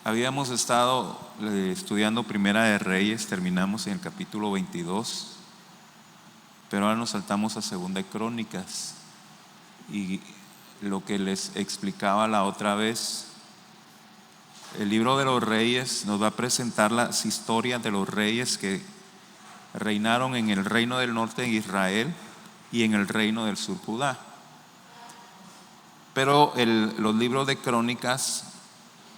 Habíamos estado estudiando Primera de Reyes, terminamos en el capítulo 22, pero ahora nos saltamos a Segunda de Crónicas. Y lo que les explicaba la otra vez, el libro de los reyes nos va a presentar las historias de los reyes que reinaron en el reino del norte de Israel y en el reino del sur Judá. Pero los libros de Crónicas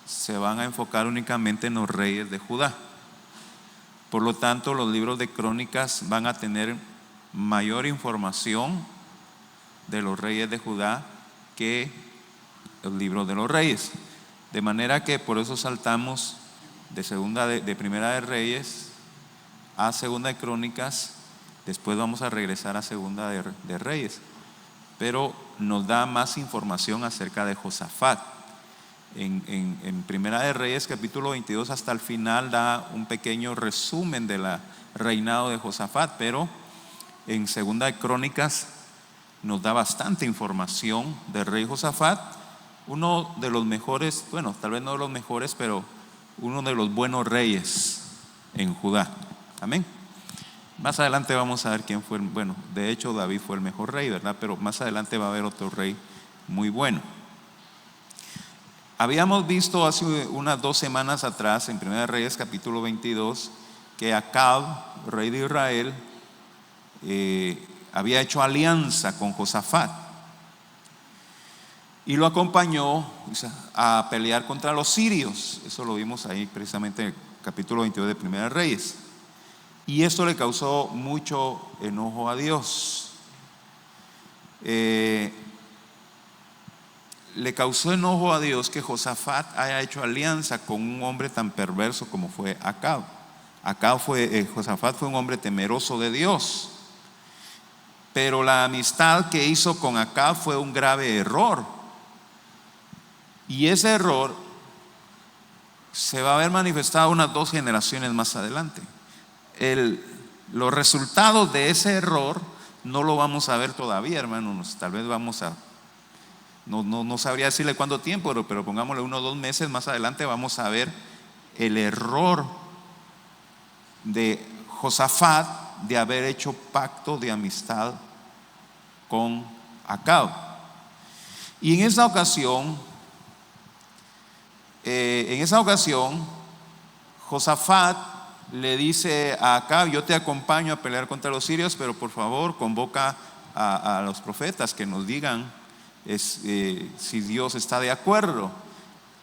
se van a enfocar únicamente en los reyes de Judá. Por lo tanto, los libros de Crónicas van a tener mayor información de los reyes de Judá que el libro de los reyes. De manera que por eso saltamos de Primera de Reyes a Segunda de Crónicas. Después vamos a regresar a Segunda de Reyes. Pero nos da más información acerca de Josafat. En Primera de Reyes capítulo 22 hasta el final da un pequeño resumen del reinado de Josafat, pero en Segunda de Crónicas nos da bastante información del rey Josafat, uno de los mejores, bueno, tal vez no de los mejores, pero uno de los buenos reyes en Judá. Amén. Más adelante vamos a ver quién fue, bueno, de hecho David fue el mejor rey, ¿verdad? Pero más adelante va a haber otro rey muy bueno. Habíamos visto hace unas 2 semanas atrás, en Primera de Reyes capítulo 22, que Acab, rey de Israel, había hecho alianza con Josafat y lo acompañó a pelear contra los sirios. Eso lo vimos ahí precisamente en el capítulo 22 de Primera de Reyes. Y esto le causó mucho enojo a Dios. Le causó enojo a Dios que Josafat haya hecho alianza con un hombre tan perverso como fue Acab. Josafat fue un hombre temeroso de Dios, pero la amistad que hizo con Acab fue un grave error. Y ese error se va a ver manifestado unas 2 generaciones más adelante. Los resultados de ese error no lo vamos a ver todavía, hermanos. Tal vez no sabría decirle cuánto tiempo, pero pongámosle 1 o 2 meses más adelante vamos a ver el error de Josafat de haber hecho pacto de amistad con Acab. Y en esa ocasión Josafat le dice a Acab: yo te acompaño a pelear contra los sirios, pero por favor convoca a los profetas que nos digan si Dios está de acuerdo.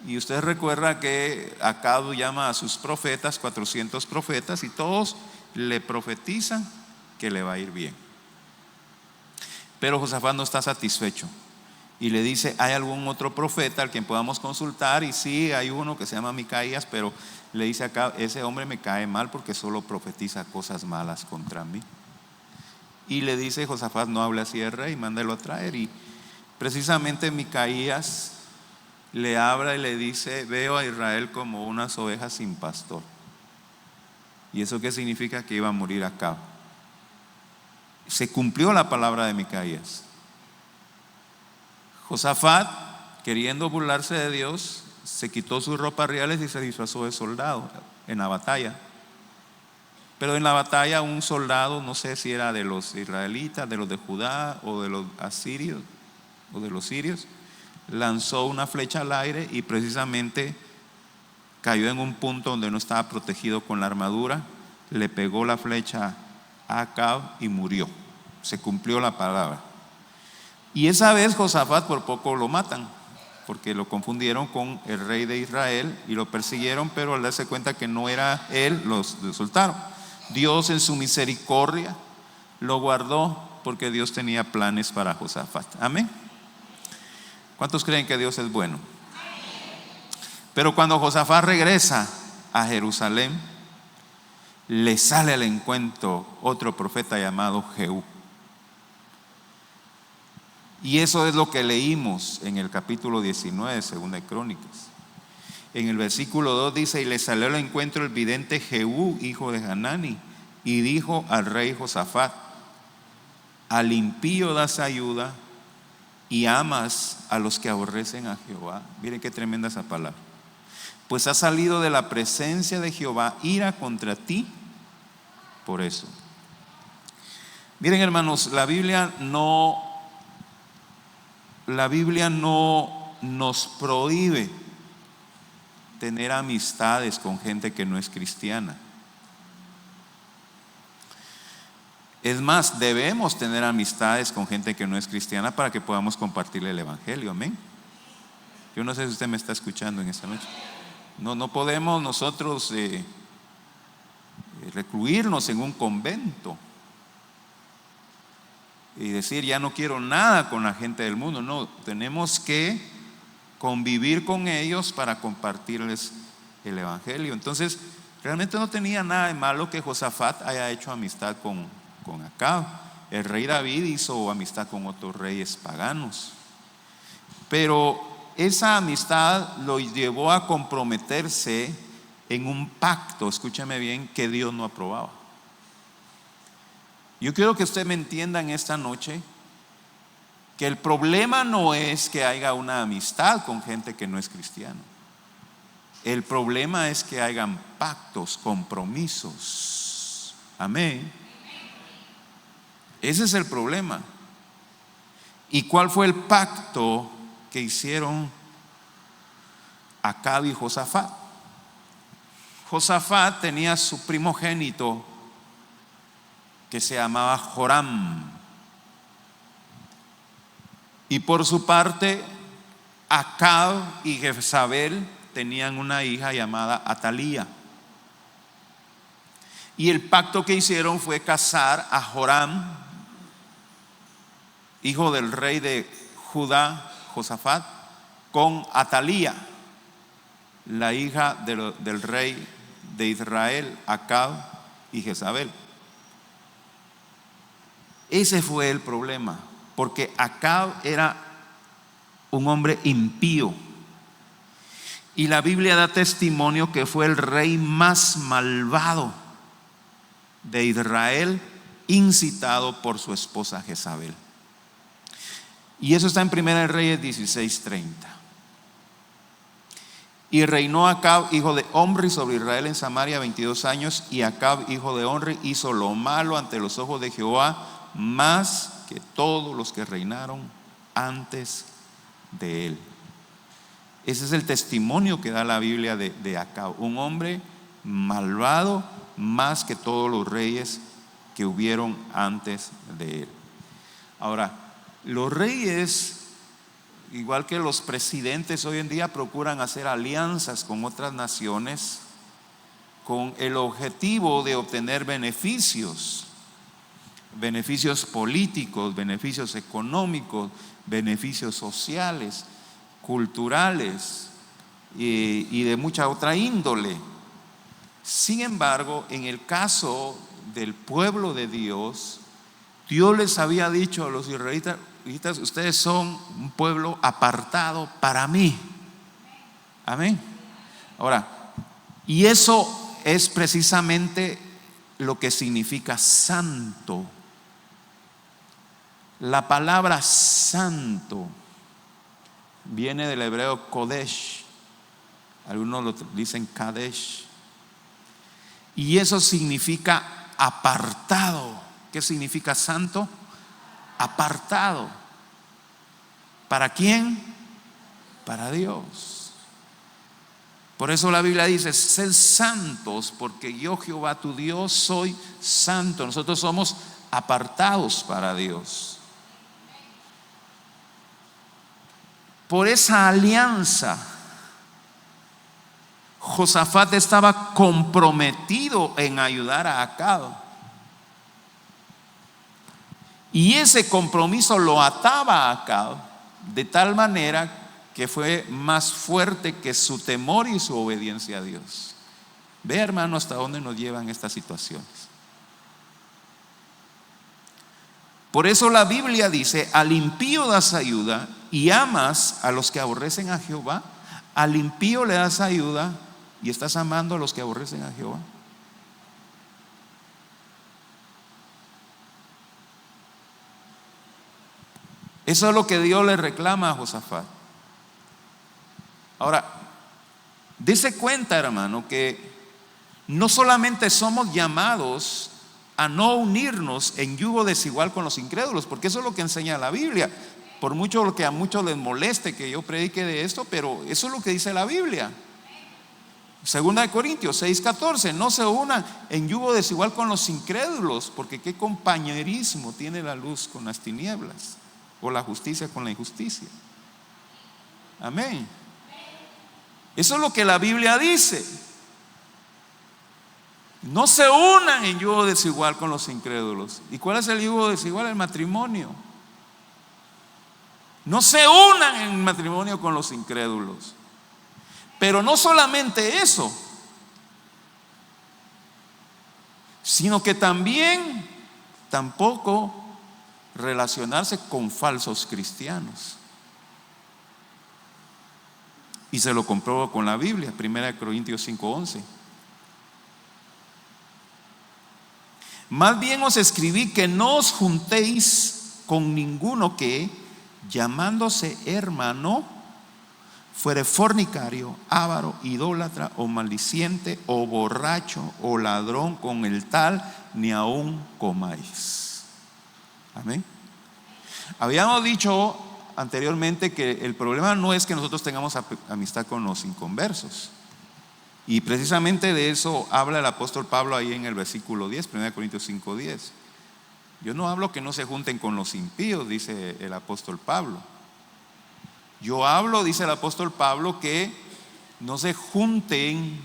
Y usted recuerda que Acab llama a sus profetas, 400 profetas, y todos le profetizan que le va a ir bien. Pero Josafat no está satisfecho y le dice: ¿hay algún otro profeta al quien podamos consultar? Y sí, hay uno que se llama Micaías, pero le dice acá: ese hombre me cae mal porque solo profetiza cosas malas contra mí. Y le dice Josafat: no hable así el rey, mándalo a traer. Y precisamente Micaías le habla y le dice: veo a Israel como unas ovejas sin pastor. ¿Y eso qué significa? Que iba a morir Acab. Se cumplió la palabra de Micaías. Josafat, queriendo burlarse de Dios, se quitó sus ropas reales y se disfrazó de soldado en la batalla. Pero en la batalla un soldado, no sé si era de los israelitas, de los de Judá o de los asirios o de los sirios, lanzó una flecha al aire y precisamente cayó en un punto donde no estaba protegido con la armadura. Le pegó la flecha a Acab y murió. Se cumplió la palabra. Y esa vez Josafat por poco lo matan, porque lo confundieron con el rey de Israel y lo persiguieron, pero al darse cuenta que no era él, los soltaron. Dios en su misericordia lo guardó, porque Dios tenía planes para Josafat. Amén. ¿Cuántos creen que Dios es bueno? Pero cuando Josafat regresa a Jerusalén, le sale al encuentro otro profeta llamado Jehú. Y eso es lo que leímos en el capítulo 19 de Segunda de Crónicas. En el versículo 2 dice: y le salió al encuentro el vidente Jehú, hijo de Hanani, y dijo al rey Josafat: al impío das ayuda y amas a los que aborrecen a Jehová. Miren qué tremenda esa palabra. pues ha salido de la presencia de Jehová ira contra ti por eso. Miren, hermanos, la Biblia no nos prohíbe tener amistades con gente que no es cristiana. Es más, debemos tener amistades con gente que no es cristiana para que podamos compartirle el evangelio. Amén. Yo no sé si usted me está escuchando en esta noche. No podemos nosotros recluirnos en un convento y decir ya no quiero nada con la gente del mundo. No, tenemos que convivir con ellos para compartirles el evangelio. Entonces, realmente no tenía nada de malo que Josafat haya hecho amistad con Acab. El rey David hizo amistad con otros reyes paganos, pero esa amistad lo llevó a comprometerse en un pacto, escúchame bien, que Dios no aprobaba. Yo quiero que usted me entienda en esta noche que el problema no es que haya una amistad con gente que no es cristiana. El problema es que hayan pactos, compromisos. Amén. Ese es el problema. ¿Y cuál fue el pacto que hicieron Acab y Josafat? Josafat tenía su primogénito que se llamaba Joram, y por su parte Acab y Jezabel tenían una hija llamada Atalía, y el pacto que hicieron fue casar a Joram, hijo del rey de Judá, Josafat, con Atalía, la hija del rey de Israel, Acab y Jezabel. Ese fue el problema, porque Acab era un hombre impío, y la Biblia da testimonio que fue el rey más malvado de Israel, incitado por su esposa Jezabel. Y eso está en 1 Reyes 16:30. Y reinó Acab, hijo de Omri, sobre Israel en Samaria 22 años. Y Acab, hijo de Omri, hizo lo malo ante los ojos de Jehová, más que todos los que reinaron antes de él. Ese es el testimonio que da la Biblia de Acab, un hombre malvado más que todos los reyes que hubieron antes de él. Ahora, los reyes, igual que los presidentes hoy en día, procuran hacer alianzas con otras naciones con el objetivo de obtener beneficios políticos, beneficios económicos, beneficios sociales, culturales y de mucha otra índole. Sin embargo, en el caso del pueblo de Dios, Dios les había dicho a los israelitas: ustedes son un pueblo apartado para mí. Amén. Ahora, y eso es precisamente lo que significa santo. La palabra santo viene del hebreo kodesh, algunos lo dicen kadesh, y eso significa apartado. ¿Qué significa santo? Apartado. ¿Para quién? Para Dios. Por eso la Biblia dice: sed santos, porque yo, Jehová tu Dios, soy santo. Nosotros somos apartados para Dios. Por esa alianza, Josafat estaba comprometido en ayudar a Acab, y ese compromiso lo ataba a Acab de tal manera que fue más fuerte que su temor y su obediencia a Dios. Ve, hermano, hasta dónde nos llevan estas situaciones. Por eso la Biblia dice: al impío das ayuda y amas a los que aborrecen a Jehová. Al impío le das ayuda y estás amando a los que aborrecen a Jehová. Eso es lo que Dios le reclama a Josafat. Ahora, Dese cuenta, hermano, que no solamente somos llamados a no unirnos en yugo desigual con los incrédulos, porque eso es lo que enseña la Biblia. Por mucho lo que a muchos les moleste que yo predique de esto, pero eso es lo que dice la Biblia. Segunda de Corintios 6:14, no se unan en yugo desigual con los incrédulos, porque qué compañerismo tiene la luz con las tinieblas, o la justicia con la injusticia. Amén. Eso es lo que la Biblia dice. No se unan en yugo desigual con los incrédulos. ¿Y cuál es el yugo desigual? El matrimonio. No se unan en matrimonio con los incrédulos. Pero no solamente eso, sino que también tampoco relacionarse con falsos cristianos. Y se lo compruebo con la Biblia, 1 Corintios 5:11. Más bien os escribí que no os juntéis con ninguno que, llamándose hermano, fuere fornicario, avaro, idólatra o maldiciente o borracho o ladrón, con el tal ni aún comáis. Amén. Habíamos dicho anteriormente que el problema no es que nosotros tengamos amistad con los inconversos, y precisamente de eso habla el apóstol Pablo ahí en el versículo 10, 1 Corintios 5:10. Yo no hablo que no se junten con los impíos, dice el apóstol Pablo. Yo hablo, dice el apóstol Pablo, que no se junten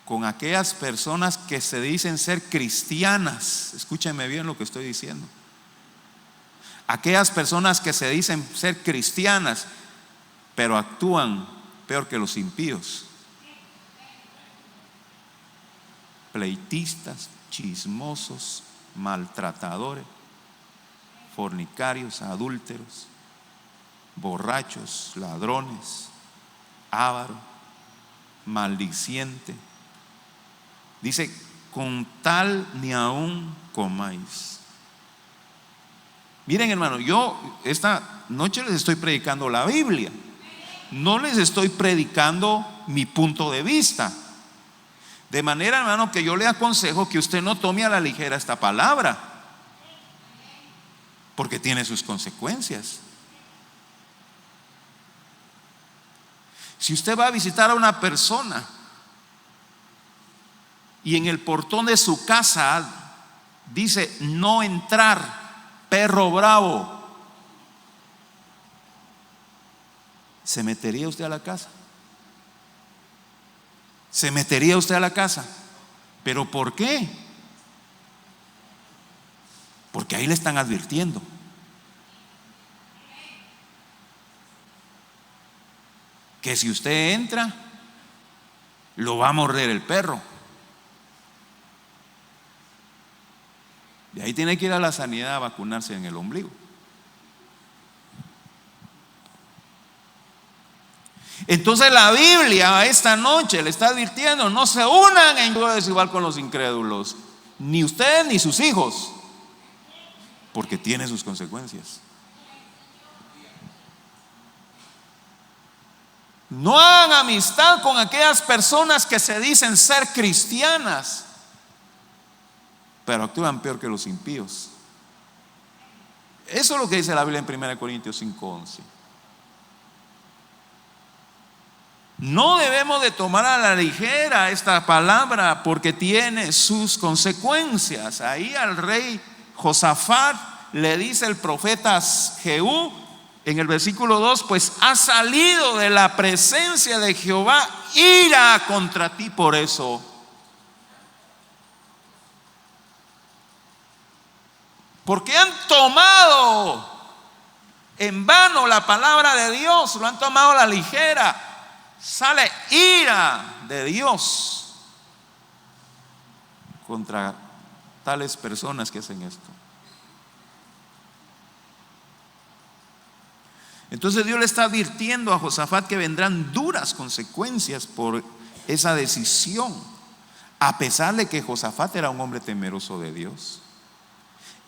con aquellas personas que se dicen ser cristianas. Escúchenme bien lo que estoy diciendo. Aquellas personas que se dicen ser cristianas, pero actúan peor que los impíos. Pleitistas, chismosos, maltratadores, fornicarios, adúlteros, borrachos, ladrones, avaro, maldiciente. Dice, con tal ni aún comáis. Miren, hermano, yo esta noche les estoy predicando la Biblia. No les estoy predicando mi punto de vista. De manera, hermano, que yo le aconsejo que usted no tome a la ligera esta palabra, porque tiene sus consecuencias. Si usted va a visitar a una persona y en el portón de su casa dice no entrar, perro bravo, ¿se metería usted a la casa? ¿Se metería usted a la casa? ¿Pero por qué? Porque ahí le están advirtiendo. Que si usted entra, lo va a morder el perro. De ahí tiene que ir a la sanidad a vacunarse en el ombligo. Entonces la Biblia esta noche le está advirtiendo: no se unan en yugo desigual con los incrédulos, ni ustedes ni sus hijos, porque tiene sus consecuencias. No hagan amistad con aquellas personas que se dicen ser cristianas, pero actúan peor que los impíos. Eso es lo que dice la Biblia en 1 Corintios 5:11. No debemos de tomar a la ligera esta palabra, porque tiene sus consecuencias. Ahí al rey Josafat le dice el profeta Jehú en el versículo 2: pues ha salido de la presencia de Jehová ira contra ti por eso. Porque han tomado en vano la palabra de Dios, lo han tomado a la ligera. Sale ira de Dios contra tales personas que hacen esto. Entonces Dios le está advirtiendo a Josafat que vendrán duras consecuencias por esa decisión, a pesar de que Josafat era un hombre temeroso de Dios.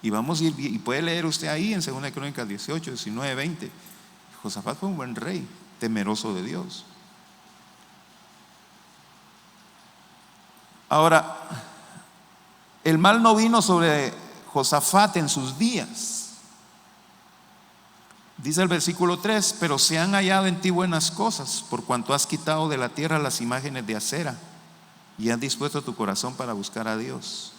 Y vamos a ir, y puede leer usted ahí en 2 Crónicas 18, 19, 20. Josafat fue un buen rey, temeroso de Dios. Ahora, el mal no vino sobre Josafat en sus días. Dice el versículo 3: pero se han hallado en ti buenas cosas, por cuanto has quitado de la tierra las imágenes de acera y has dispuesto tu corazón para buscar a Dios.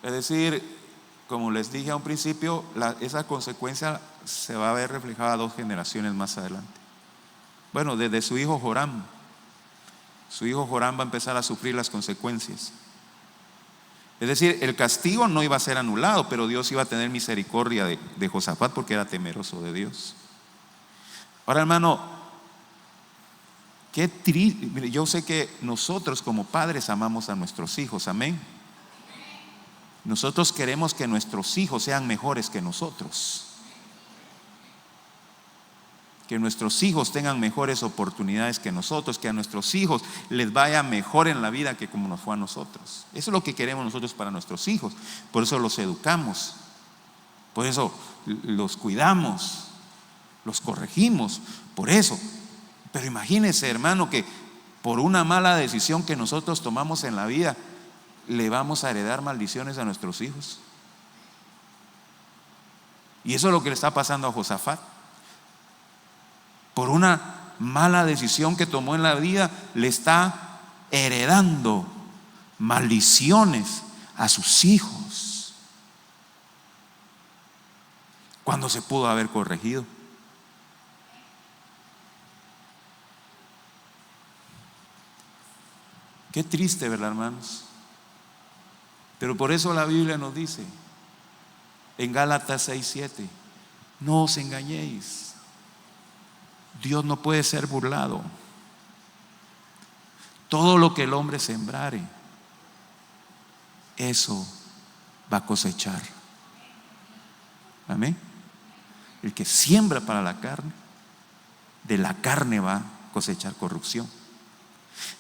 Es decir, como les dije a un principio, esa consecuencia se va a ver reflejada 2 generaciones más adelante. Bueno, desde su hijo Joram. Su hijo Joram va a empezar a sufrir las consecuencias. Es decir, el castigo no iba a ser anulado, pero Dios iba a tener misericordia de Josafat porque era temeroso de Dios. Ahora, hermano, qué triste. Yo sé que nosotros como padres amamos a nuestros hijos, amén. Nosotros queremos que nuestros hijos sean mejores que nosotros, que nuestros hijos tengan mejores oportunidades que nosotros, que a nuestros hijos les vaya mejor en la vida que como nos fue a nosotros. Eso es lo que queremos nosotros para nuestros hijos. Por eso los educamos, por eso los cuidamos, los corregimos, por eso. Pero imagínense, hermano, que por una mala decisión que nosotros tomamos en la vida le vamos a heredar maldiciones a nuestros hijos. Y eso es lo que le está pasando a Josafat. Por una mala decisión que tomó en la vida, le está heredando maldiciones a sus hijos, cuando se pudo haber corregido. Qué triste, ¿verdad, hermanos? Pero por eso la Biblia nos dice en Gálatas 6:7: no os engañéis, Dios no puede ser burlado. Todo lo que el hombre sembrare, eso va a cosechar. Amén. El que siembra para la carne, de la carne va a cosechar corrupción.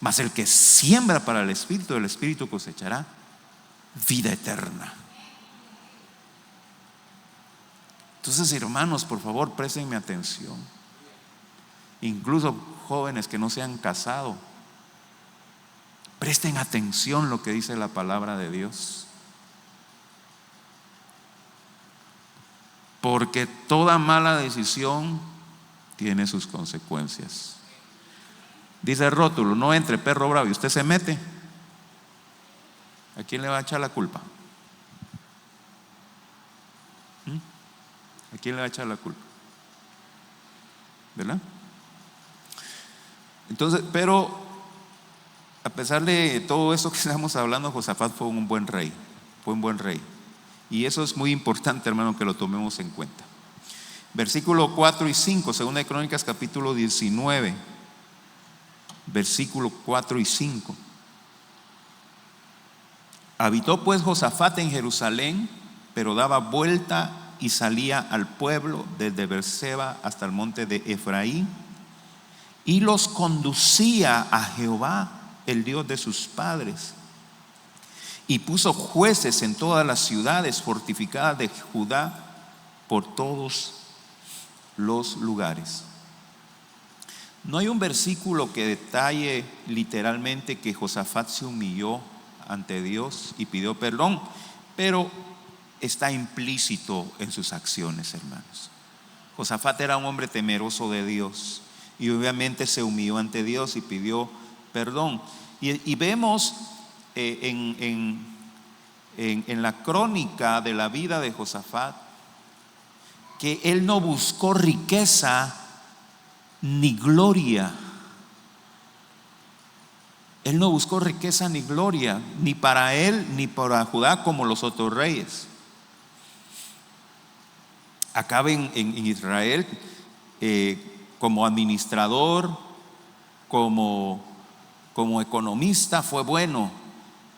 Mas el que siembra para el Espíritu, del Espíritu cosechará vida eterna. Entonces, hermanos, por favor, préstenme atención. Incluso jóvenes que no se han casado, presten atención lo que dice la palabra de Dios. Porque toda mala decisión tiene sus consecuencias. Dice el rótulo: no entre, perro bravo. Y usted se mete, ¿a quién le va a echar la culpa? ¿A quién le va a echar la culpa? ¿Verdad? Entonces, pero a pesar de todo eso que estamos hablando, Josafat fue un buen rey. Fue un buen rey. Y eso es muy importante, hermano, que lo tomemos en cuenta. Versículo 4 y 5, Segunda de Crónicas capítulo 19, versículo 4 y 5. Habitó pues Josafat en Jerusalén, pero daba vuelta y salía al pueblo desde Beerseba hasta el monte de Efraín, y los conducía a Jehová, el Dios de sus padres, y puso jueces en todas las ciudades fortificadas de Judá, por todos los lugares. No hay un versículo que detalle literalmente que Josafat se humilló ante Dios y pidió perdón, pero está implícito en sus acciones, hermanos. Josafat era un hombre temeroso de Dios y obviamente se humilló ante Dios y pidió perdón. Y vemos en la crónica de la vida de Josafat que él no buscó riqueza ni gloria. Él no buscó riqueza ni gloria, ni para él ni para Judá, como los otros reyes. Acá en Israel, como administrador, como economista, fue bueno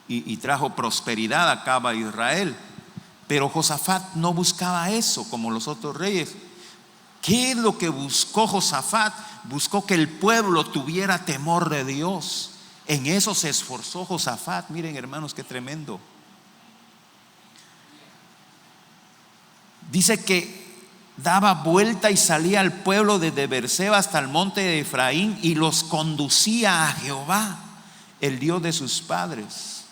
y trajo prosperidad acá a Israel. Pero Josafat no buscaba eso como los otros reyes. ¿Qué es lo que buscó Josafat? Buscó que el pueblo tuviera temor de Dios. En eso se esforzó Josafat. Miren, hermanos, qué tremendo. Dice que daba vuelta y salía al pueblo desde Beerseba hasta el monte de Efraín y los conducía a Jehová, el Dios de sus padres.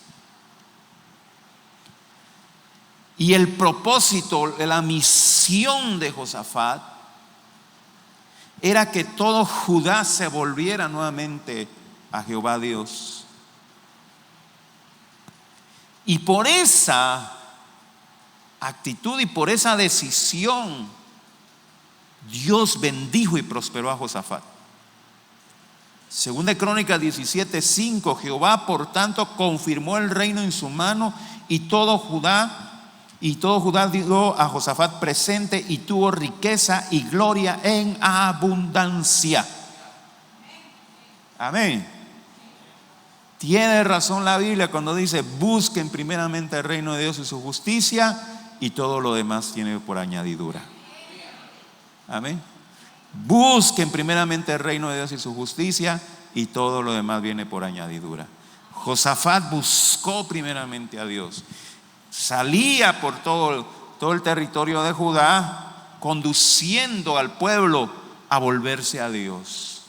Y el propósito, la misión de Josafat era que todo Judá se volviera nuevamente a Jehová Dios. Y por esa actitud y por esa decisión, Dios bendijo y prosperó a Josafat. Segunda de Crónicas 17:5, Jehová por tanto confirmó el reino en su mano, y todo Judá dio a Josafat presente, y tuvo riqueza y gloria en abundancia. Amén. Tiene razón la Biblia cuando dice: busquen primeramente el reino de Dios y su justicia, y todo lo demás tiene por añadidura. Amén. Busquen primeramente el reino de Dios y su justicia, y todo lo demás viene por añadidura. Josafat buscó primeramente a Dios. Salía por todo el territorio de Judá, conduciendo al pueblo a volverse a Dios.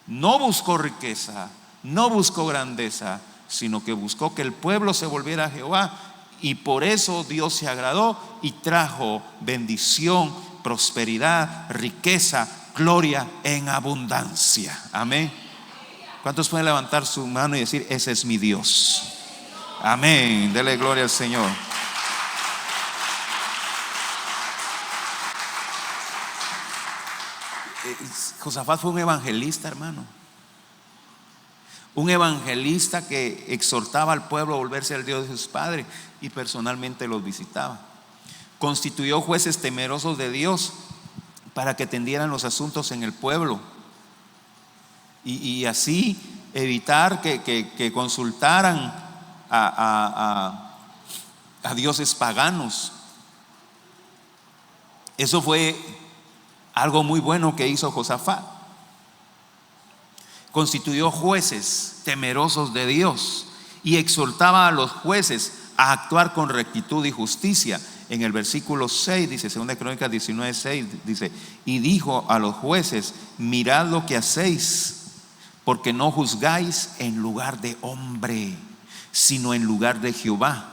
No buscó riqueza, no buscó grandeza, sino que buscó que el pueblo se volviera a Jehová, y por eso Dios se agradó y trajo bendición, prosperidad, riqueza, gloria en abundancia. Amén. ¿Cuántos pueden levantar su mano y decir: ese es mi Dios? Amén. Dele gloria al Señor. Josafat fue un evangelista, hermano. Un evangelista que exhortaba al pueblo a volverse al Dios de sus padres, y personalmente los visitaba. Constituyó jueces temerosos de Dios para que atendieran los asuntos en el pueblo, y así evitar que consultaran a dioses paganos. Eso fue algo muy bueno que hizo Josafat. Constituyó jueces temerosos de Dios y exhortaba a los jueces a actuar con rectitud y justicia. En el versículo 6 dice, 2 Crónicas 19:6 dice: y dijo a los jueces: mirad lo que hacéis, porque no juzgáis en lugar de hombre, sino en lugar de Jehová,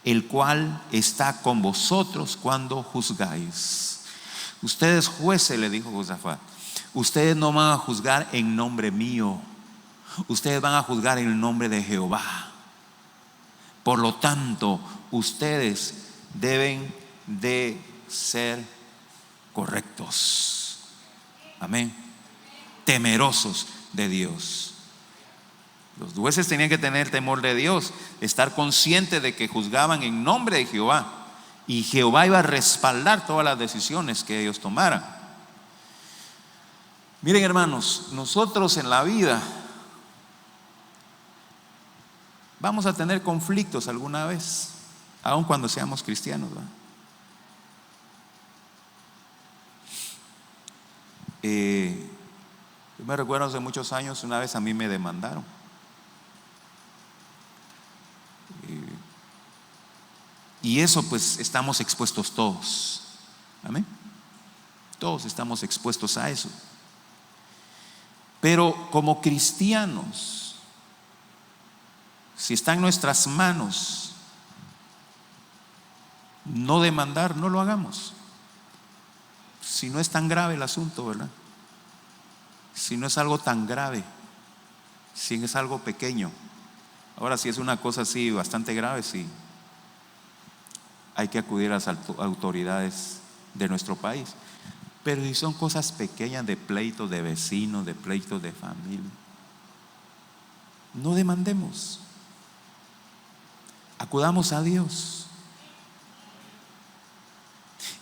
el cual está con vosotros cuando juzgáis. Ustedes jueces, le dijo Josafat, ustedes no van a juzgar en nombre mío, ustedes van a juzgar en el nombre de Jehová. Por lo tanto, ustedes deben de ser correctos. Amén. Temerosos de Dios. Los jueces tenían que tener temor de Dios, estar conscientes de que juzgaban en nombre de Jehová, y Jehová iba a respaldar todas las decisiones que ellos tomaran. Miren, hermanos, nosotros en la vida vamos a tener conflictos alguna vez, aun cuando seamos cristianos, ¿verdad? Yo me recuerdo hace muchos años, una vez a mí me demandaron. Y eso, pues, estamos expuestos todos. Amén. Todos estamos expuestos a eso. Pero como cristianos, si está en nuestras manos no demandar, no lo hagamos. Si no es tan grave el asunto, ¿verdad? Si no es algo tan grave, si es algo pequeño. Ahora, si es una cosa así bastante grave, sí, hay que acudir a las autoridades de nuestro país. Pero si son cosas pequeñas, de pleitos de vecinos, de pleitos de familia, no demandemos. Acudamos a Dios.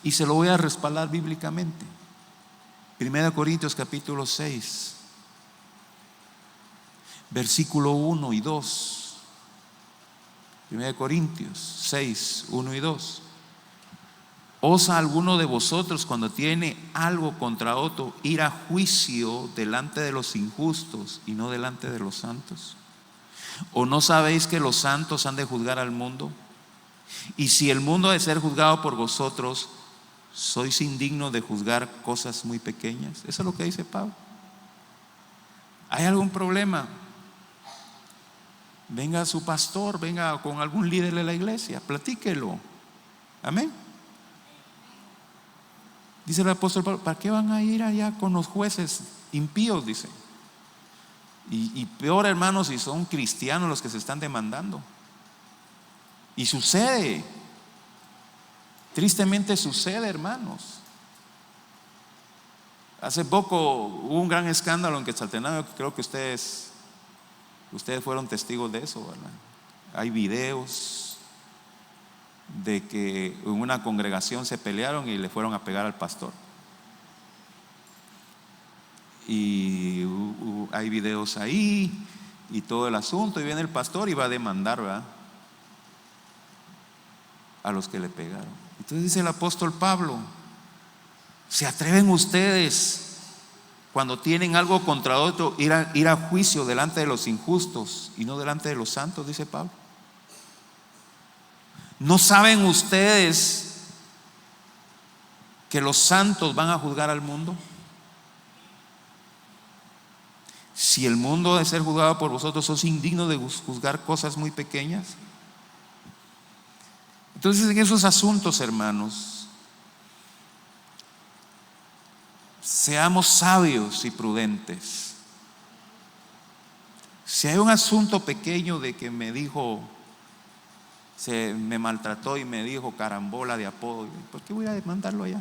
Y se lo voy a respaldar bíblicamente. 1 Corintios capítulo 6, versículo 1 y 2. 1 Corintios 6, 1 y 2. ¿Osa alguno de vosotros, cuando tiene algo contra otro, ir a juicio delante de los injustos y no delante de los santos? ¿O no sabéis que los santos han de juzgar al mundo? Y si el mundo ha de ser juzgado por vosotros, ¿sois indignos de juzgar cosas muy pequeñas? Eso es lo que dice Pablo. ¿Hay algún problema venga su pastor, venga con algún líder de la iglesia, platíquelo. Amén. Dice el apóstol Pablo, ¿para qué van a ir allá con los jueces impíos? Dice. Y peor, hermanos, si son cristianos los que se están demandando. Y sucede, tristemente sucede, hermanos. Hace poco hubo un gran escándalo en Quetzaltenango, creo que ustedes fueron testigos de eso, ¿verdad? Hay videos de que en una congregación se pelearon y le fueron a pegar al pastor. Y hay videos ahí y todo el asunto, y viene el pastor y va a demandar, ¿verdad?, a los que le pegaron. Entonces dice el apóstol Pablo, ¿se atreven ustedes cuando tienen algo contra otro ir a juicio delante de los injustos y no delante de los santos? Dice Pablo. ¿No saben ustedes que los santos van a juzgar al mundo? Si el mundo ha de ser juzgado por vosotros, ¿sos indignos de juzgar cosas muy pequeñas? Entonces, en esos asuntos, hermanos, seamos sabios y prudentes. Si hay un asunto pequeño de que me dijo, me maltrató y me dijo carambola de apodo, ¿por qué voy a demandarlo allá?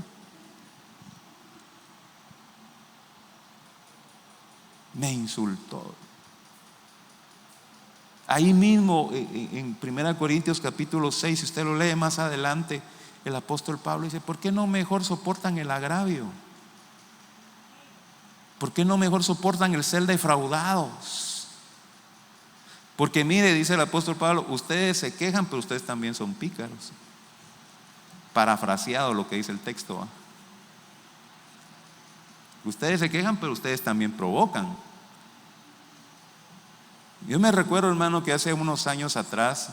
Me insultó. Ahí mismo en 1 Corintios capítulo 6, si usted lo lee más adelante, el apóstol Pablo dice, ¿por qué no mejor soportan el agravio? ¿Por qué no mejor soportan el ser defraudados? Porque mire, dice el apóstol Pablo, ustedes se quejan, pero ustedes también son pícaros. Parafraseado lo que dice el texto, ¿eh? Ustedes se quejan, pero ustedes también provocan. Yo me recuerdo, hermano, que hace unos años atrás,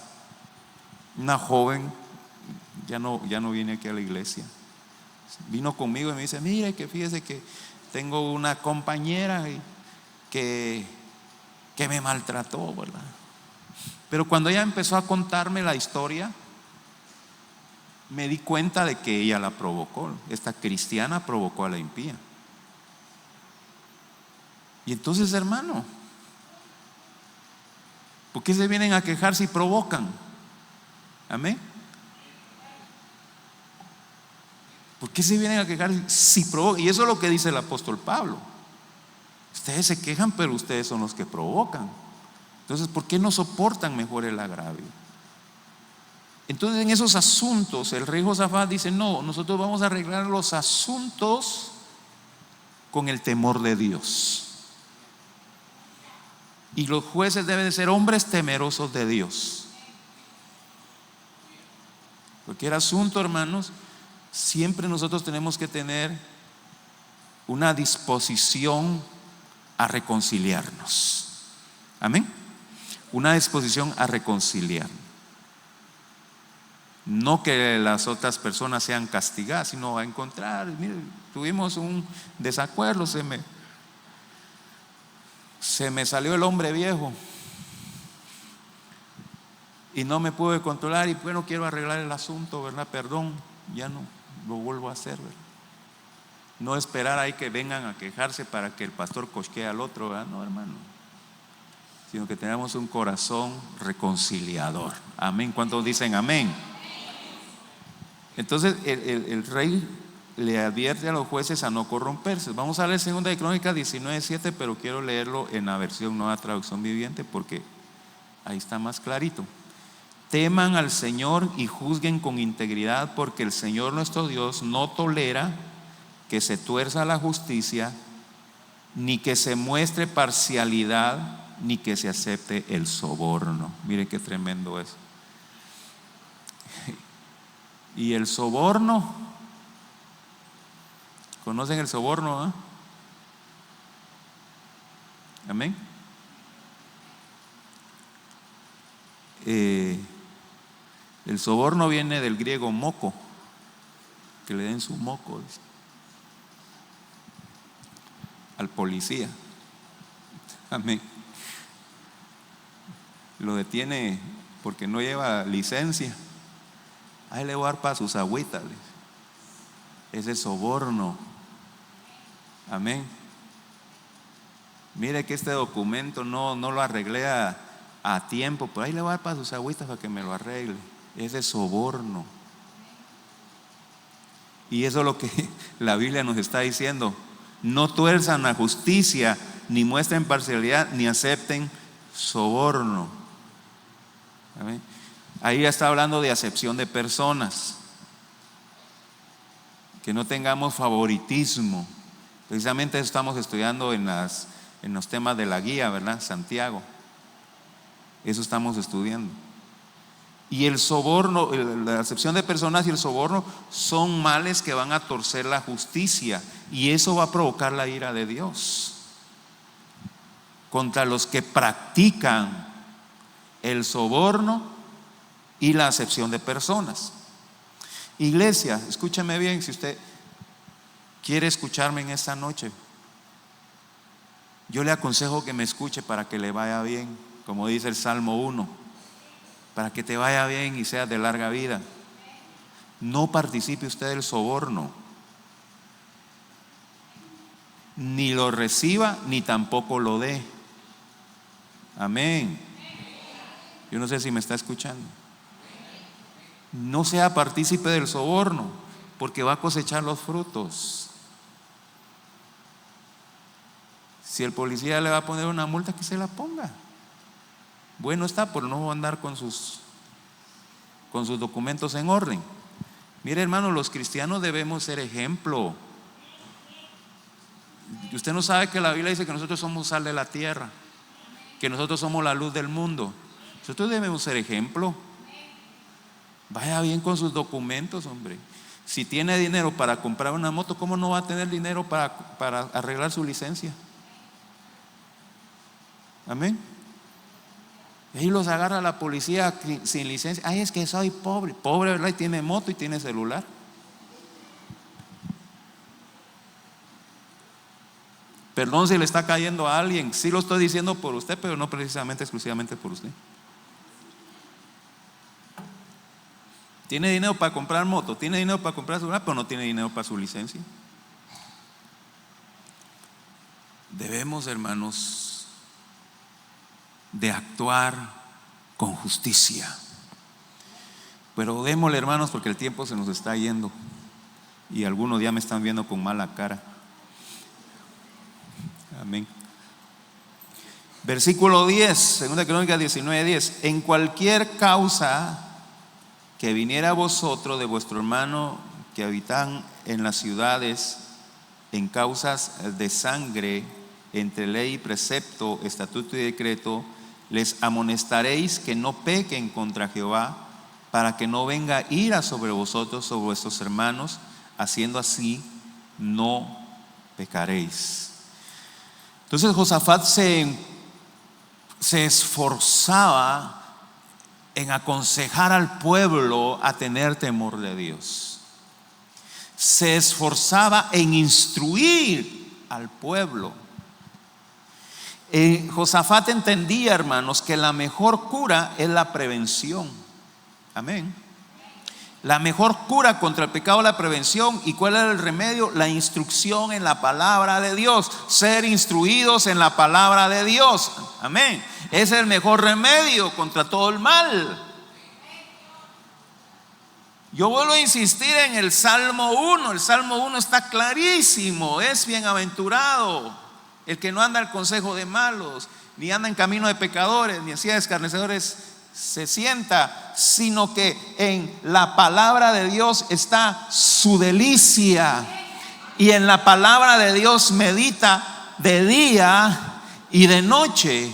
una joven, ya no viene aquí a la iglesia, vino conmigo y me dice, mire, que fíjese que tengo una compañera que me maltrató, ¿verdad? Pero cuando ella empezó a contarme la historia, me di cuenta de que ella la provocó. Esta cristiana provocó a la impía. Y entonces, hermano, ¿por qué se vienen a quejar si provocan? Amén. ¿Por qué se vienen a quejar si provocan? Y eso es lo que dice el apóstol Pablo. Ustedes se quejan, pero ustedes son los que provocan. Entonces, ¿por qué no soportan mejor el agravio? Entonces, en esos asuntos, el rey Josafat dice, no, nosotros vamos a arreglar los asuntos con el temor de Dios. Y los jueces deben de ser hombres temerosos de Dios. Cualquier asunto, hermanos, siempre nosotros tenemos que tener una disposición a reconciliarnos. Amén. Una disposición a reconciliar. No que las otras personas sean castigadas, sino a encontrar, mire, tuvimos un desacuerdo, se me salió el hombre viejo y no me pude controlar y bueno, quiero arreglar el asunto, ¿verdad? Perdón, ya no lo vuelvo a hacer, ¿verdad? No esperar ahí que vengan a quejarse para que el pastor cosquee al otro, ¿verdad? No, hermano, sino que tengamos un corazón reconciliador. Amén. ¿Cuántos dicen amén? Entonces el rey le advierte a los jueces a no corromperse. Vamos a leer 2 de Crónicas 19:7, pero quiero leerlo en la versión Nueva Traducción Viviente porque ahí está más clarito. Teman al Señor y juzguen con integridad, porque el Señor nuestro Dios no tolera que se tuerza la justicia, ni que se muestre parcialidad, ni que se acepte el soborno. Miren qué tremendo es. Y el soborno, ¿conocen el soborno? Amén. El soborno viene del griego moco, que le den su moco, dice, al policía. Amén. lo detiene porque no lleva licencia. Ahí le voy a dar para sus agüitas. Ese soborno. Amén. Mire que este documento no lo arreglé a tiempo, pero ahí le voy a dar para sus agüitas para que me lo arregle. Ese soborno. Y eso es lo que la Biblia nos está diciendo. No tuerzan la justicia, ni muestren parcialidad, ni acepten soborno. ¿Amén? Ahí ya está hablando de acepción de personas. Que no tengamos favoritismo. Precisamente eso estamos estudiando en los temas de la guía, ¿verdad? Santiago. Eso estamos estudiando. Y el soborno, la acepción de personas y el soborno son males que van a torcer la justicia, y eso va a provocar la ira de Dios contra los que practican el soborno y la acepción de personas. Iglesia, escúcheme bien, si usted quiere escucharme en esta noche, yo le aconsejo que me escuche para que le vaya bien, como dice el Salmo 1, para que te vaya bien y seas de larga vida. No participe usted del soborno, ni lo reciba, ni tampoco lo dé. Amén. Yo no sé si me está escuchando. No sea partícipe del soborno, porque va a cosechar los frutos. Si el policía le va a poner una multa, que se la ponga. Bueno está, por no andar con sus documentos en orden. Mire, hermano, los cristianos debemos ser ejemplo. Usted no sabe que la Biblia dice que nosotros somos sal de la tierra, que nosotros somos la luz del mundo. Nosotros debemos ser ejemplo. Vaya bien con sus documentos, hombre. Si tiene dinero para comprar una moto, ¿cómo no va a tener dinero para arreglar su licencia? Amén. Y los agarra la policía sin licencia. Ay, es que soy pobre. Pobre, ¿verdad? Y tiene moto y tiene celular. Perdón si le está cayendo a alguien. Sí lo estoy diciendo por usted, pero no precisamente exclusivamente por usted. Tiene dinero para comprar moto, tiene dinero para comprar celular, pero no tiene dinero para su licencia. Debemos, hermanos, de actuar con justicia. Pero démosle, hermanos, porque el tiempo se nos está yendo y algunos ya me están viendo con mala cara. Amén. Versículo 10, segunda Crónicas 19:10. En cualquier causa que viniera a vosotros de vuestro hermano que habitan en las ciudades, en causas de sangre, entre ley y precepto, estatuto y decreto, les amonestaréis que no pequen contra Jehová, para que no venga ira sobre vosotros, sobre vuestros hermanos. Haciendo así, no pecaréis. Entonces Josafat se esforzaba en aconsejar al pueblo a tener temor de Dios. Se esforzaba en instruir al pueblo. Josafat entendía, hermanos, que la mejor cura es la prevención. Amén. La mejor cura contra el pecado es la prevención. ¿Y cuál era el remedio? La instrucción en la palabra de Dios. Ser instruidos en la palabra de Dios. Amén. Es el mejor remedio contra todo el mal. Yo vuelvo a insistir en el Salmo 1. El Salmo 1 está clarísimo. Es bienaventurado el que no anda al consejo de malos, ni anda en camino de pecadores, ni en silla de escarnecedores se sienta, sino que en la palabra de Dios está su delicia, y en la palabra de Dios medita de día y de noche.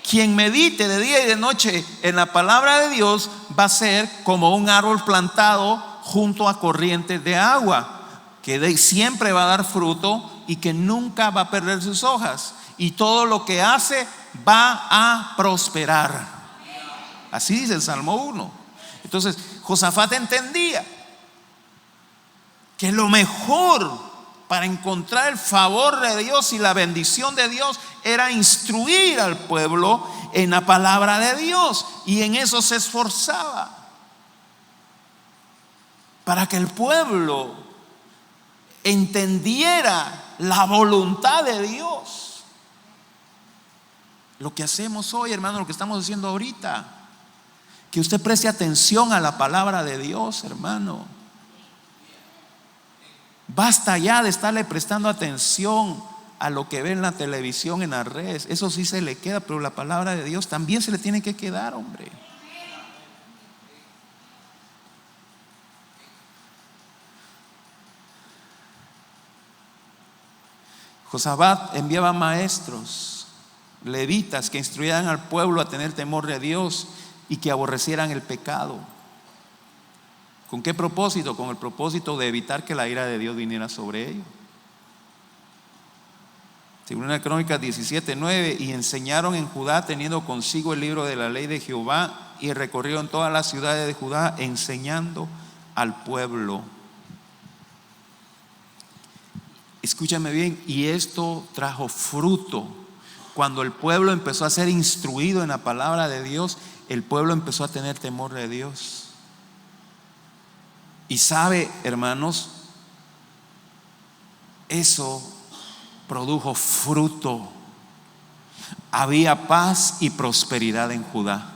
Quien medite de día y de noche en la palabra de Dios va a ser como un árbol plantado junto a corrientes de agua, que siempre va a dar fruto y que nunca va a perder sus hojas, y todo lo que hace va a prosperar. Así dice el Salmo 1. Entonces Josafat entendía que lo mejor para encontrar el favor de Dios y la bendición de Dios, era instruir al pueblo en la palabra de Dios, y en eso se esforzaba, para que el pueblo entendiera la voluntad de Dios. Lo que hacemos hoy, hermano, lo que estamos haciendo ahorita, que usted preste atención a la palabra de Dios, hermano. Basta ya de estarle prestando atención a lo que ve en la televisión, en las redes. Eso sí se le queda, pero la palabra de Dios también se le tiene que quedar, hombre. Josafat enviaba maestros, levitas, que instruyeran al pueblo a tener temor de Dios y que aborrecieran el pecado. ¿Con qué propósito? Con el propósito de evitar que la ira de Dios viniera sobre ellos. Según la Crónicas 17:9, y enseñaron en Judá teniendo consigo el libro de la ley de Jehová, y recorrieron todas las ciudades de Judá enseñando al pueblo. Escúchame bien, y esto trajo fruto. Cuando el pueblo empezó a ser instruido en la palabra de Dios, el pueblo empezó a tener temor de Dios. Y sabe, hermanos, eso produjo fruto. Había paz y prosperidad en Judá.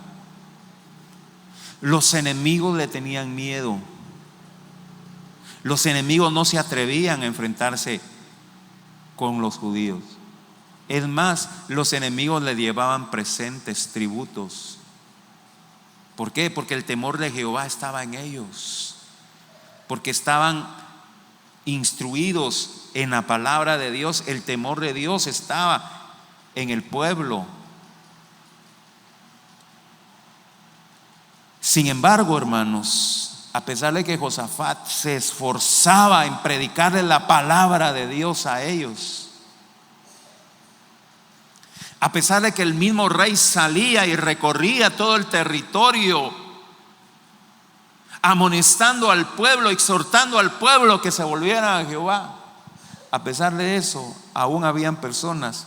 Los enemigos le tenían miedo. Los enemigos no se atrevían a enfrentarse con los judíos. Es más, los enemigos le llevaban presentes, tributos. ¿Por qué? Porque el temor de Jehová estaba en ellos, porque estaban instruidos en la palabra de Dios. El temor de Dios estaba en el pueblo. Sin embargo, hermanos, a pesar de que Josafat se esforzaba en predicarle la palabra de Dios a ellos, a pesar de que el mismo rey salía y recorría todo el territorio amonestando al pueblo, exhortando al pueblo que se volviera a Jehová, a pesar de eso, aún habían personas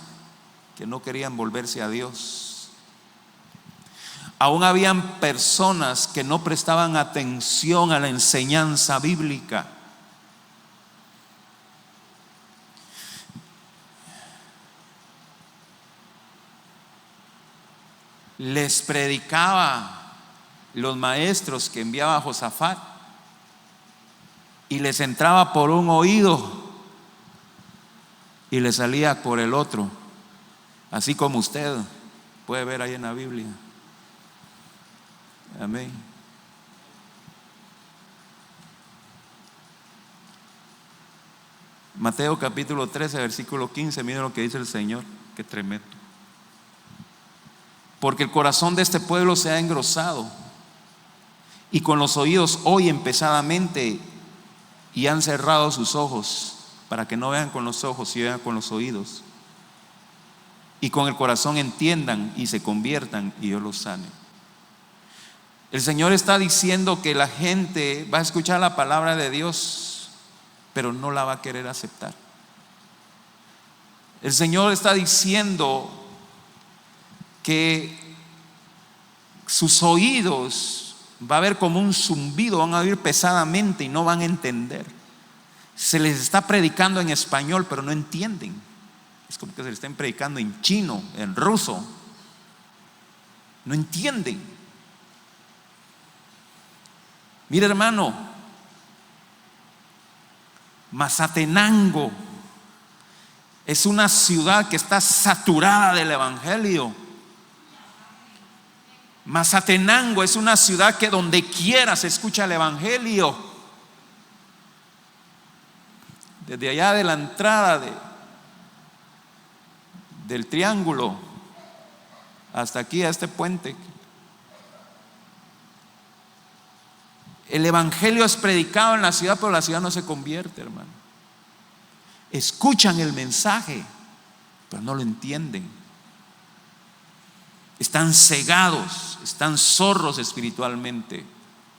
que no querían volverse a Dios. Aún habían personas que no prestaban atención a la enseñanza bíblica. Les predicaba los maestros que enviaba Josafat y les entraba por un oído y les salía por el otro, así como usted puede ver ahí en la Biblia. Amén. Mateo capítulo 13 versículo 15, miren lo que dice el Señor, qué tremendo. Porque el corazón de este pueblo se ha engrosado y con los oídos oyen pesadamente y han cerrado sus ojos para que no vean con los ojos y vean con los oídos, y con el corazón entiendan y se conviertan y yo los sane. El Señor está diciendo que la gente va a escuchar la palabra de Dios, pero no la va a querer aceptar. El Señor está diciendo que sus oídos va a haber como un zumbido, van a oír pesadamente y no van a entender. Se les está predicando en español, pero no entienden. Es como que se les estén predicando en chino, en ruso. No entienden. Mira, hermano, Mazatenango es una ciudad que está saturada del evangelio. Mazatenango es una ciudad que donde quiera se escucha el evangelio. Desde allá de la entrada del triángulo hasta aquí a este puente, el evangelio es predicado en la ciudad, pero la ciudad no se convierte, hermano. Escuchan el mensaje, pero no lo entienden. Están cegados, están zorros espiritualmente,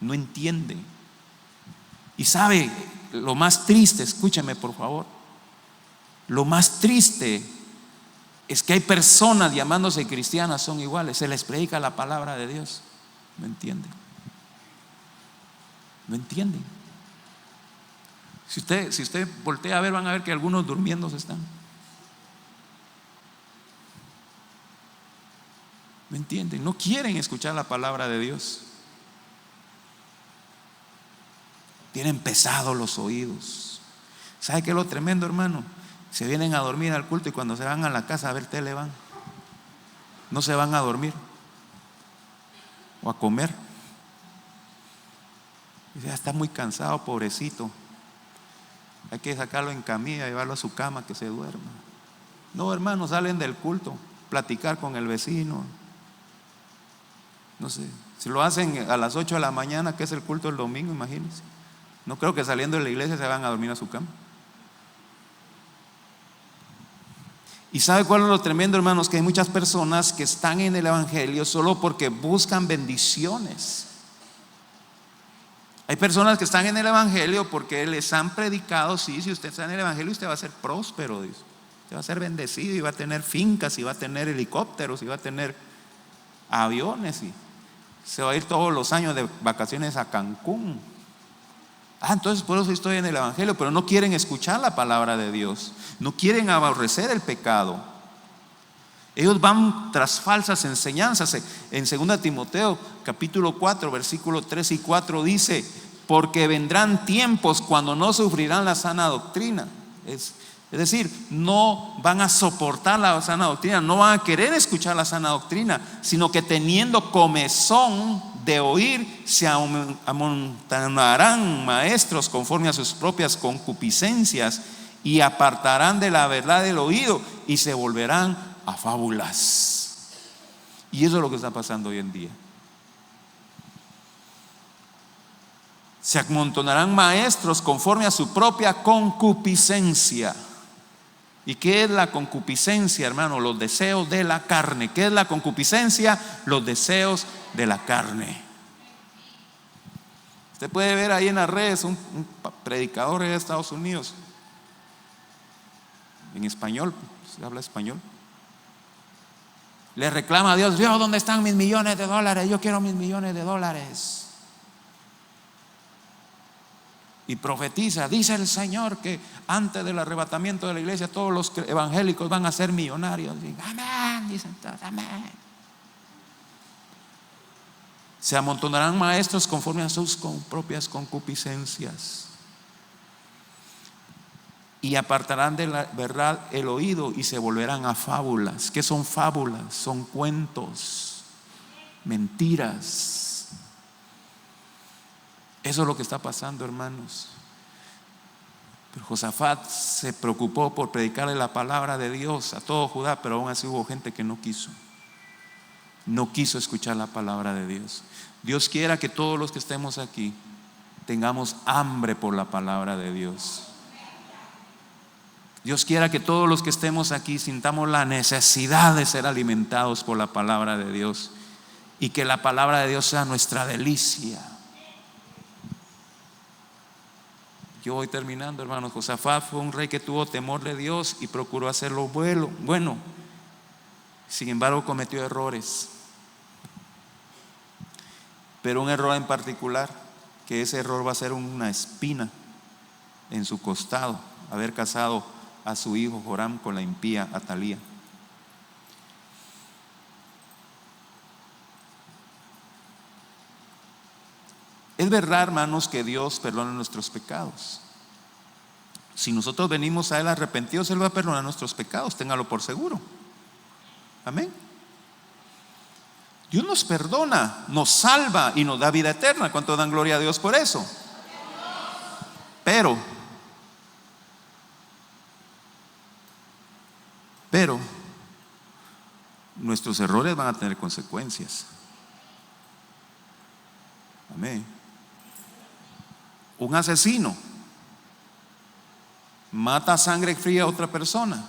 no entienden. Y sabe lo más triste, escúcheme por favor, Lo más triste es que hay personas llamándose cristianas, son iguales, se les predica la palabra de Dios. ¿No entienden? ¿No entienden? Si usted voltea a ver, van a ver que algunos durmiendo están. ¿No entienden? No quieren escuchar la palabra de Dios. Tienen pesados los oídos. ¿Sabe qué es lo tremendo, hermano? Se vienen a dormir al culto y cuando se van a la casa a ver tele van. No se van a dormir o a comer. Ya está muy cansado, pobrecito. Hay que sacarlo en camilla, llevarlo a su cama que se duerma. No, hermano, salen del culto, platicar con el vecino. No sé, si lo hacen a las 8 de la mañana, que es el culto del domingo, imagínense. No creo que saliendo de la iglesia se van a dormir a su cama. ¿Y sabe cuál es lo tremendo, hermanos? Que hay muchas personas que están en el evangelio solo porque buscan bendiciones. Hay personas que están en el evangelio porque les han predicado, sí, si usted está en el evangelio usted va a ser próspero, dice. Usted va a ser bendecido y va a tener fincas y va a tener helicópteros y va a tener aviones y se va a ir todos los años de vacaciones a Cancún. Entonces por eso estoy en el evangelio, pero no quieren escuchar la palabra de Dios, no quieren aborrecer el pecado. Ellos van tras falsas enseñanzas. En 2 Timoteo capítulo 4 versículos 3 y 4 dice: porque vendrán tiempos cuando no sufrirán la sana doctrina. Es decir, no van a soportar la sana doctrina, no van a querer escuchar la sana doctrina, sino que teniendo comezón de oír, se amontonarán maestros conforme a sus propias concupiscencias y apartarán de la verdad del oído y se volverán a fábulas. Y eso es lo que está pasando hoy en día. Se amontonarán maestros conforme a su propia concupiscencia. ¿Y qué es la concupiscencia, hermano? Los deseos de la carne. ¿Qué es la concupiscencia? Los deseos de la carne. Usted puede ver ahí en las redes un predicador de Estados Unidos, en español, se habla español. Le reclama a Dios: Dios, ¿dónde están mis millones de dólares? Yo quiero mis millones de dólares. Y profetiza, dice el Señor que antes del arrebatamiento de la iglesia todos los evangélicos van a ser millonarios. Y, amén, dicen todos, amén. Se amontonarán maestros conforme a sus propias concupiscencias y apartarán de la verdad el oído y se volverán a fábulas. ¿Qué son fábulas? Son cuentos, mentiras. Eso es lo que está pasando, hermanos. Pero Josafat se preocupó por predicarle la palabra de Dios a todo Judá, pero aún así hubo gente que no quiso escuchar la palabra de Dios. Dios quiera que todos los que estemos aquí tengamos hambre por la palabra de Dios. Dios quiera que todos los que estemos aquí sintamos la necesidad de ser alimentados por la palabra de Dios y que la palabra de Dios sea nuestra delicia. Yo voy terminando, hermanos. Josafat fue un rey que tuvo temor de Dios y procuró hacerlo bueno. Sin embargo, cometió errores. Pero un error en particular, que ese error va a ser una espina en su costado: haber casado a su hijo Joram con la impía Atalía. Es verdad, hermanos, que Dios perdona nuestros pecados. Si nosotros venimos a Él arrepentidos, Él va a perdonar nuestros pecados, téngalo por seguro. Amén. Dios nos perdona, nos salva y nos da vida eterna. ¿Cuánto dan gloria a Dios por eso? Pero nuestros errores van a tener consecuencias. Amén. Un asesino mata a sangre fría a otra persona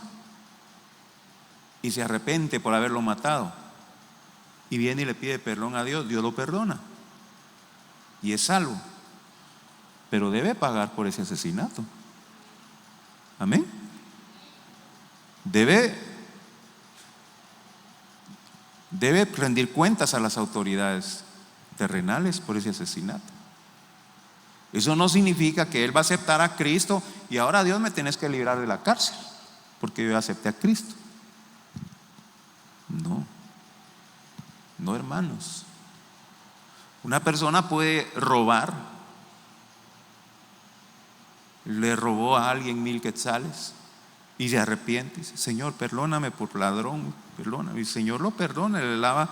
y se arrepiente por haberlo matado y viene y le pide perdón a Dios. Dios lo perdona y es salvo, pero debe pagar por ese asesinato. Amén. debe rendir cuentas a las autoridades terrenales por ese asesinato. Eso no significa que él va a aceptar a Cristo y ahora Dios me tienes que librar de la cárcel porque yo acepté a Cristo. No, hermanos. Una persona puede robar. Le robó a alguien 1,000 quetzales y se arrepiente y dice: Señor, perdóname por ladrón, perdóname. Y el Señor lo perdona, le lava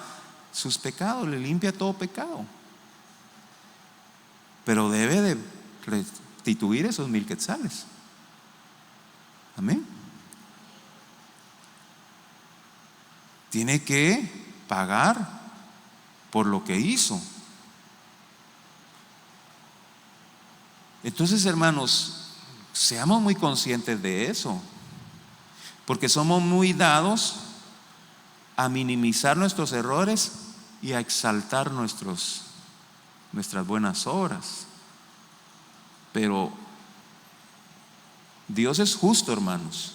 sus pecados, le limpia todo pecado. Pero debe de restituir esos 1,000 quetzales. Amén. Tiene que pagar por lo que hizo. Entonces, hermanos, seamos muy conscientes de eso, porque somos muy dados a minimizar nuestros errores y a exaltar nuestras buenas obras. Pero Dios es justo, hermanos.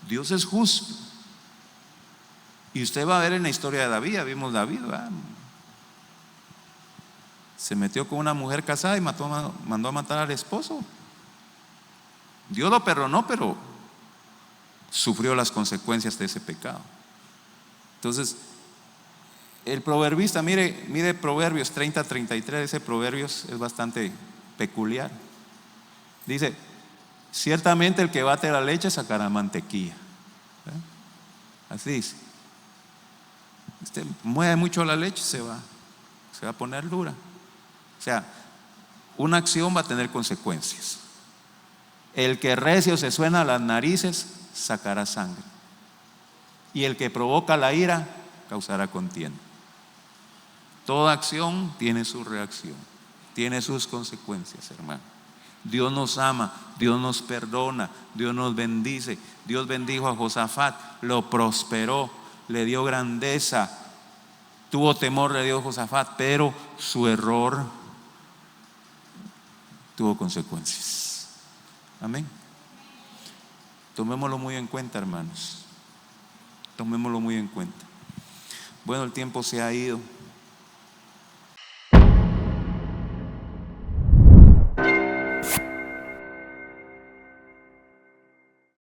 Dios es justo. Y usted va a ver en la historia de David, vimos David, ¿verdad? Se metió con una mujer casada y mandó a matar al esposo. Dios lo perdonó, pero sufrió las consecuencias de ese pecado. Entonces, el proverbista, mire Proverbios 30-33, ese Proverbios es bastante peculiar. Dice: ciertamente el que bate la leche sacará mantequilla. Así dice. Usted mueve mucho la leche, se va a poner dura. O sea, una acción va a tener consecuencias. El que recio se suena a las narices sacará sangre, y el que provoca la ira causará contienda. Toda acción tiene su reacción, tiene sus consecuencias, hermano. Dios nos ama, Dios nos perdona, Dios nos bendice. Dios bendijo a Josafat, lo prosperó, le dio grandeza, tuvo temor de Dios Josafat, pero su error tuvo consecuencias. Amén. Tomémoslo muy en cuenta, hermanos. Tomémoslo muy en cuenta. Bueno, el tiempo se ha ido.